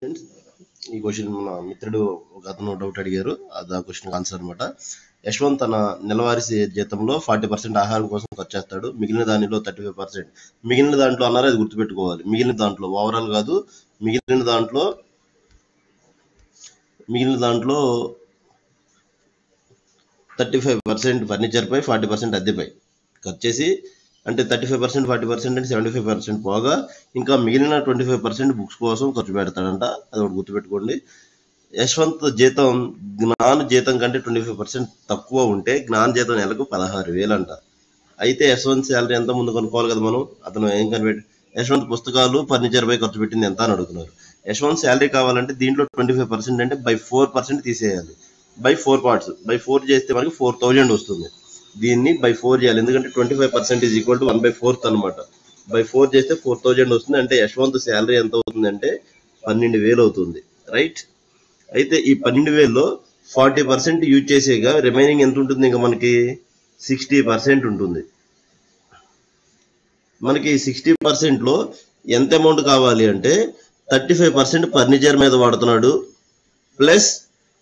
Friends, ఈ question మన మిత్రుడు ఒక అతను డౌట్ అడిగారు. అది ఆ క్వశ్చన్ ఆన్సర్ అనమాట. యశ్వంత్ తన నెలవారీ జీతంలో 40% ఆహారం కోసం ఖర్చు చేస్తాడు. మిగిలిన దానిలో 35%. మిగిలిన దాంట్లో అన్నారు, అది గుర్తుపెట్టుకోవాలి. మిగిలిన దాంట్లో ఓవరాల్ కాదు, మిగిలిన దాంట్లో 35% ఫర్నిచర్పై, 40% అద్దెపై ఖర్చు చేసి, అంటే 35% 40% అంటే 75% పోగా ఇంకా మిగిలిన 25% బుక్స్ కోసం ఖర్చు పెడతాడంట. అది ఒకటి గుర్తుపెట్టుకోండి. యశ్వంత్ జీతం జ్ఞాన్ జీతం కంటే 25% తక్కువ ఉంటే జ్ఞాన్ జీతం నెలకు 16,000 అంట. అయితే యశ్వంత్ శాలరీ ఎంత ముందు కనుక్కోవాలి కదా మనం. అతను ఏం కనిపెట్టి యశ్వంత్ పుస్తకాలు ఫర్నిచర్ పై ఖర్చు పెట్టింది ఎంత అని అడుగుతున్నారు. యశ్వంత్ శాలరీ కావాలంటే దీంట్లో 25% అంటే బై 4% తీసేయాలి. బై 4 పార్ట్స్, బై 4 చేస్తే మనకి 4,000 వస్తుంది. దీన్ని బై 4 చేయాలి, ఎందుకంటే 25% ఈజ్ ఈక్వల్ టు 1/4 అనమాట. బై 4 చేస్తే 4,000 వస్తుంది. అంటే యశ్వంత్ శాలరీ ఎంత అవుతుంది అంటే 12,000 అవుతుంది. రైట్. అయితే ఈ 12,000లో 40% యూజ్ చేసేగా రిమైనింగ్ ఎంత ఉంటుంది? ఇంకా మనకి 60% ఉంటుంది. మనకి 60%లో ఎంత అమౌంట్ కావాలి అంటే 35% ఫర్నిచర్ మీద వాడుతున్నాడు, ప్లస్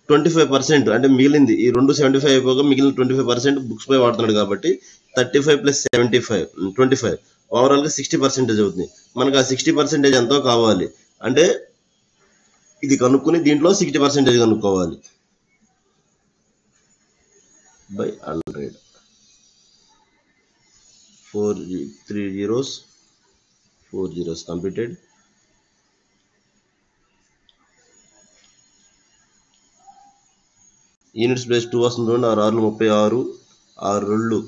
25% అంటే మిగిలింది ఈ 75 అయిపోగా మిగిలిన 25% బుక్స్ పై వాడుతున్నాడు. కాబట్టి 35 + 75 25 ఓవరాల్గా 60% అవుతుంది. మనకు ఆ 60% ఎంతో కావాలి అంటే ఇది కనుక్కుని దీంట్లో 60% కనుక్కోవాలి. By 100 3 zeros 4 zeros completed. Units place 2 వస్తుంది. 6 6 36, 6 2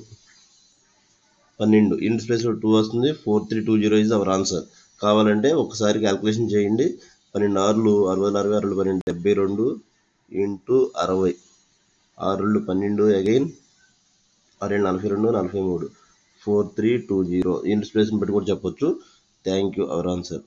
12. యూనిట్స్ ప్లేస్ 2 వస్తుంది. 4320 ఇస్ అవర్ ఆన్సర్. కావాలంటే ఒకసారి క్యాల్కులేషన్ చేయండి. 12 6 60 60 12 72 ఇంటూ 60, 6 12 అగైన్ 6 42 43 4320 యూనిట్స్ ప్లేస్ని బట్టి కూడా చెప్పొచ్చు. Thank you. Our answer.